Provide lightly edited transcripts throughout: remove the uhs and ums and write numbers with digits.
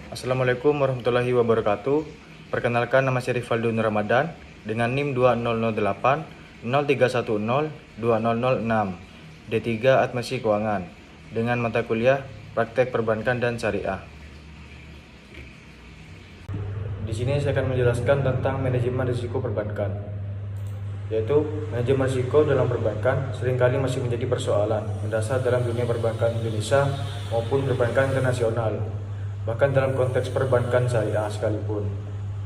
Assalamualaikum warahmatullahi wabarakatuh. Perkenalkan, nama saya Rivaldo Nur Ramadan dengan NIM 2008 0310 2006 D3 Administrasi Keuangan dengan mata kuliah Praktek Perbankan dan Syariah. Di sini saya akan menjelaskan tentang manajemen risiko perbankan, yaitu manajemen risiko dalam perbankan seringkali masih menjadi persoalan mendasar dalam dunia perbankan Indonesia maupun perbankan internasional, bahkan dalam konteks perbankan syariah sekalipun.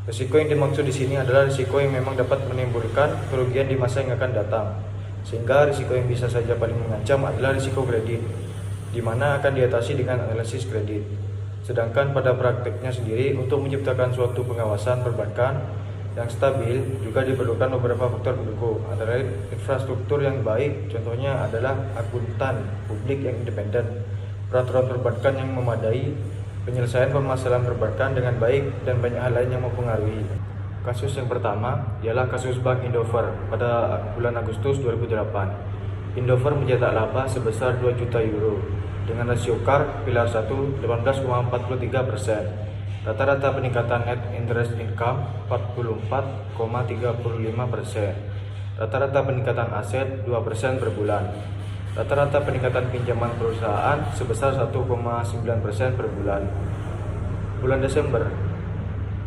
Risiko yang dimaksud di sini adalah risiko yang memang dapat menimbulkan kerugian di masa yang akan datang, sehingga risiko yang bisa saja paling mengancam adalah risiko kredit, di mana akan diatasi dengan analisis kredit. Sedangkan pada prakteknya sendiri, untuk menciptakan suatu pengawasan perbankan yang stabil juga diperlukan beberapa faktor pendukung, antara lain infrastruktur yang baik, contohnya adalah akuntan publik yang independen, peraturan perbankan yang memadai, penyelesaian permasalahan perbankan dengan baik, dan banyak hal lain yang mempengaruhi. Kasus yang pertama ialah kasus Bank Indover pada bulan Agustus 2008. Indover mencetak laba sebesar 2 juta euro dengan rasio CAR pilar 1 18,43%. Rata-rata peningkatan net interest income 44,35%. Rata-rata peningkatan aset 2% per bulan. Rata-rata peningkatan pinjaman perusahaan sebesar 1,9% per bulan. Bulan Desember,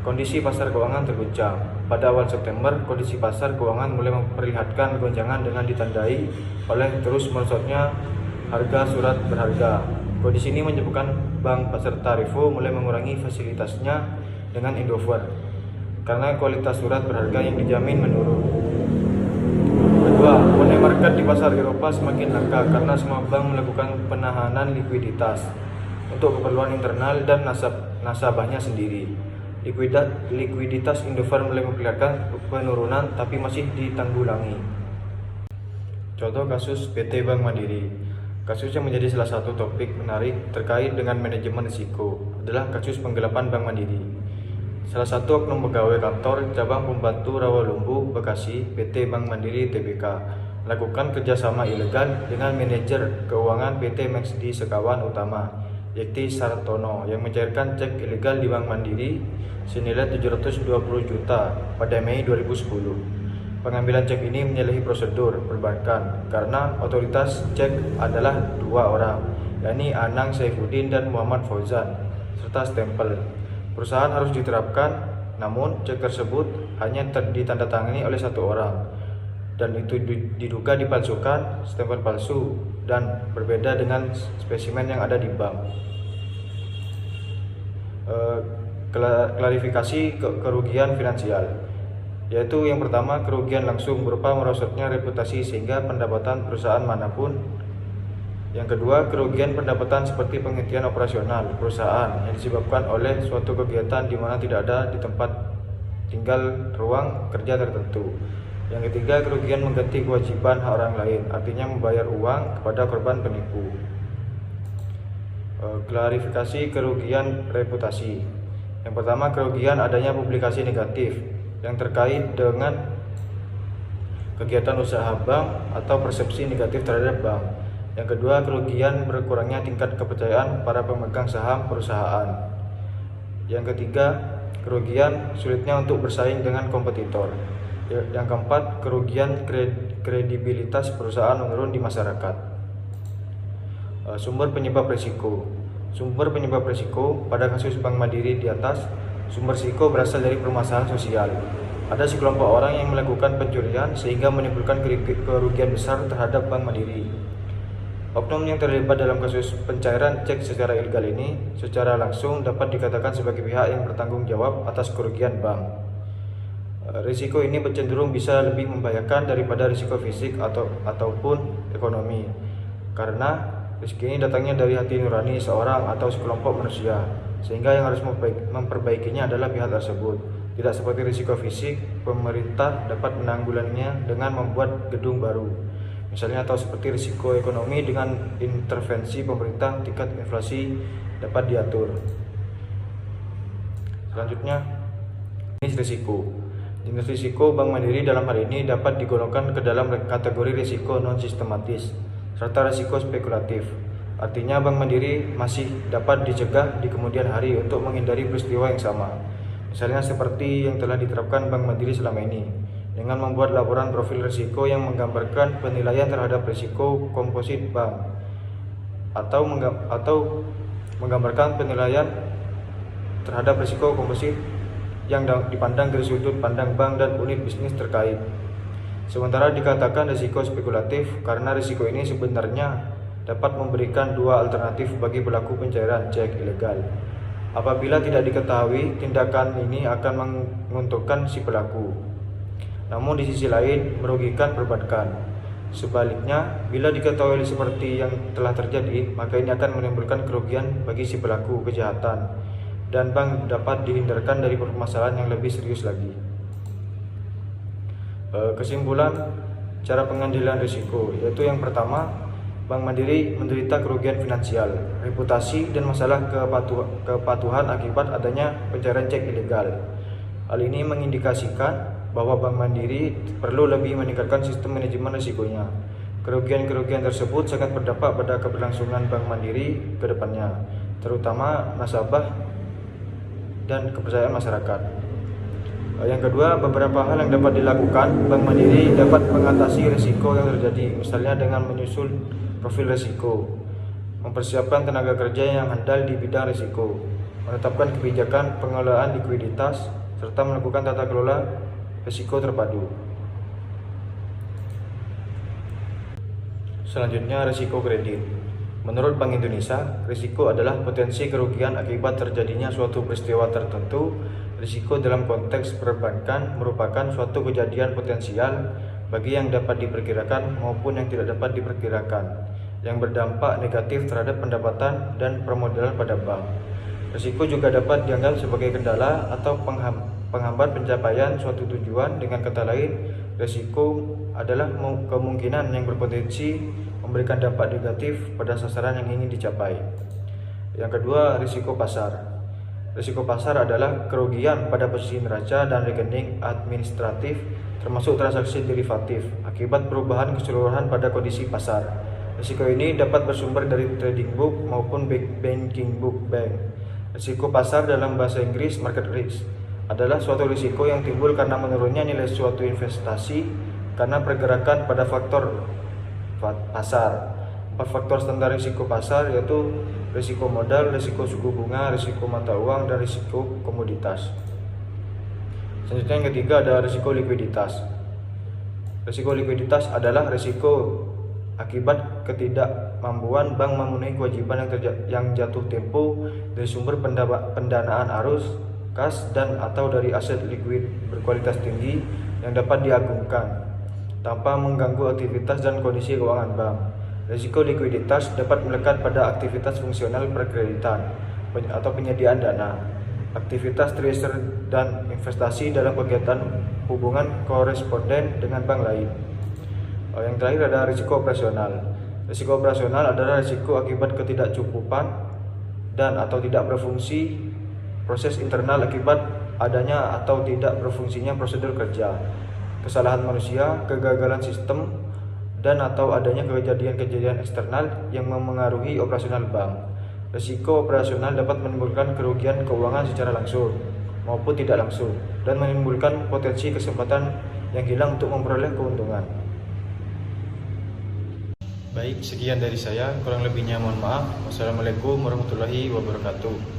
kondisi pasar keuangan terguncang. Pada awal September, kondisi pasar keuangan mulai memperlihatkan gonjangan dengan ditandai oleh terus merosotnya harga surat berharga. Kondisi ini menyebabkan bank peserta repo mulai mengurangi fasilitasnya dengan Indover karena kualitas surat berharga yang dijamin menurun. Kedua, money market di pasar Eropa semakin langka karena semua bank melakukan penahanan likuiditas untuk keperluan internal dan nasabahnya sendiri. Likuiditas Indover mulai memperlihatkan penurunan tapi masih ditanggulangi. Contoh kasus PT Bank Mandiri. Kasus yang menjadi salah satu topik menarik terkait dengan manajemen risiko adalah kasus penggelapan Bank Mandiri. Salah satu oknum pegawai kantor cabang pembantu Rawalumbu, Bekasi, PT Bank Mandiri Tbk, melakukan kerjasama ilegal dengan manajer keuangan PT Maxdi Sekawan Utama, Yekti Sartono, yang mencairkan cek ilegal di Bank Mandiri senilai 720 juta pada Mei 2010. Pengambilan cek ini menyalahi prosedur perbankan karena otoritas cek adalah dua orang, yakni Anang Saifuddin dan Muhammad Fauzan, serta stempel. Perusahaan harus diterapkan, namun cek tersebut hanya ditandatangani oleh satu orang, dan itu diduga dipalsukan, stempel palsu, dan berbeda dengan spesimen yang ada di bank. Klarifikasi kerugian finansial, yaitu yang pertama, kerugian langsung berupa merosotnya reputasi sehingga pendapatan perusahaan manapun. Yang kedua, kerugian pendapatan seperti penghentian operasional perusahaan yang disebabkan oleh suatu kegiatan di mana tidak ada di tempat tinggal ruang kerja tertentu. Yang ketiga, kerugian mengganti kewajiban hak orang lain, artinya membayar uang kepada korban penipu. Klarifikasi kerugian reputasi. Yang pertama, kerugian adanya publikasi negatif yang terkait dengan kegiatan usaha bank atau persepsi negatif terhadap bank. Yang kedua, kerugian berkurangnya tingkat kepercayaan para pemegang saham perusahaan. Yang ketiga, kerugian sulitnya untuk bersaing dengan kompetitor. Yang keempat, kerugian kredibilitas perusahaan menurun di masyarakat. Sumber penyebab risiko. Sumber penyebab risiko pada kasus Bank Mandiri di atas, sumber risiko berasal dari permasalahan sosial. Ada sekelompok orang yang melakukan pencurian sehingga menimbulkan kerugian besar terhadap Bank Mandiri. Oknum yang terlibat dalam kasus pencairan cek secara ilegal ini secara langsung dapat dikatakan sebagai pihak yang bertanggung jawab atas kerugian bank. Risiko ini cenderung bisa lebih membahayakan daripada risiko fisik ataupun ekonomi, karena risiko ini datangnya dari hati nurani seorang atau sekelompok manusia, sehingga yang harus memperbaikinya adalah pihak tersebut. Tidak seperti risiko fisik, pemerintah dapat menanggulanginya dengan membuat gedung baru, misalnya, atau seperti risiko ekonomi dengan intervensi pemerintah, tingkat inflasi dapat diatur. Selanjutnya, jenis risiko. Jenis risiko Bank Mandiri dalam hal ini dapat digolongkan ke dalam kategori risiko non sistematis serta risiko spekulatif. Artinya Bank Mandiri masih dapat dicegah di kemudian hari untuk menghindari peristiwa yang sama. Misalnya seperti yang telah diterapkan Bank Mandiri selama ini, dengan membuat laporan profil risiko yang menggambarkan penilaian terhadap risiko komposit bank, atau menggambarkan penilaian terhadap risiko komposit yang dipandang dari sudut pandang bank dan unit bisnis terkait. Sementara dikatakan risiko spekulatif karena risiko ini sebenarnya dapat memberikan dua alternatif bagi pelaku pencairan cek ilegal. Apabila tidak diketahui, tindakan ini akan menguntungkan si pelaku, namun di sisi lain merugikan perbankan. Sebaliknya, bila diketahui seperti yang telah terjadi, maka ini akan menimbulkan kerugian bagi si pelaku kejahatan, dan bank dapat dihindarkan dari permasalahan yang lebih serius lagi. Kesimpulan cara pengendalian risiko, yaitu yang pertama, Bank Mandiri menderita kerugian finansial, reputasi, dan masalah kepatuhan akibat adanya pencairan cek ilegal. Hal ini mengindikasikan bahwa Bank Mandiri perlu lebih meningkatkan sistem manajemen risikonya. Kerugian-kerugian tersebut sangat berdampak pada keberlangsungan Bank Mandiri ke depannya, terutama nasabah dan kepercayaan masyarakat. Yang kedua, beberapa hal yang dapat dilakukan Bank Mandiri dapat mengatasi risiko yang terjadi, misalnya dengan menyusun profil risiko, mempersiapkan tenaga kerja yang handal di bidang risiko, menetapkan kebijakan pengelolaan likuiditas, serta melakukan tata kelola risiko terpadu. Selanjutnya, risiko kredit. Menurut Bank Indonesia, risiko adalah potensi kerugian akibat terjadinya suatu peristiwa tertentu. Risiko dalam konteks perbankan merupakan suatu kejadian potensial bagi yang dapat diperkirakan maupun yang tidak dapat diperkirakan, yang berdampak negatif terhadap pendapatan dan permodalan pada bank. Risiko juga dapat dianggap sebagai kendala atau penghambat pencapaian suatu tujuan. Dengan kata lain, risiko adalah kemungkinan yang berpotensi memberikan dampak negatif pada sasaran yang ingin dicapai. Yang kedua, risiko pasar. Risiko pasar adalah kerugian pada posisi neraca dan rekening administratif, termasuk transaksi derivatif, akibat perubahan keseluruhan pada kondisi pasar. Risiko ini dapat bersumber dari trading book maupun banking book bank. Risiko pasar dalam bahasa Inggris market risk adalah suatu risiko yang timbul karena menurunnya nilai suatu investasi karena pergerakan pada faktor pasar. 4 faktor standar risiko pasar yaitu risiko modal, risiko suku bunga, risiko mata uang, dan risiko komoditas. Selanjutnya yang ketiga ada risiko likuiditas. Risiko likuiditas adalah risiko akibat ketidakmampuan bank memenuhi kewajiban yang jatuh tempo dari sumber pendanaan arus, kas, dan atau dari aset likuid berkualitas tinggi yang dapat diagungkan tanpa mengganggu aktivitas dan kondisi keuangan bank. Risiko likuiditas dapat melekat pada aktivitas fungsional perkreditan atau penyediaan dana, aktivitas tracer dan investasi dalam kegiatan hubungan koresponden dengan bank lain. Yang terakhir ada risiko operasional. Risiko operasional adalah risiko akibat ketidakcukupan dan atau tidak berfungsi proses internal akibat adanya atau tidak berfungsinya prosedur kerja, kesalahan manusia, kegagalan sistem, dan atau adanya kejadian-kejadian eksternal yang memengaruhi operasional bank. Risiko operasional dapat menimbulkan kerugian keuangan secara langsung maupun tidak langsung dan menimbulkan potensi kesempatan yang hilang untuk memperoleh keuntungan. Baik, sekian dari saya. Kurang lebihnya mohon maaf. Wassalamualaikum warahmatullahi wabarakatuh.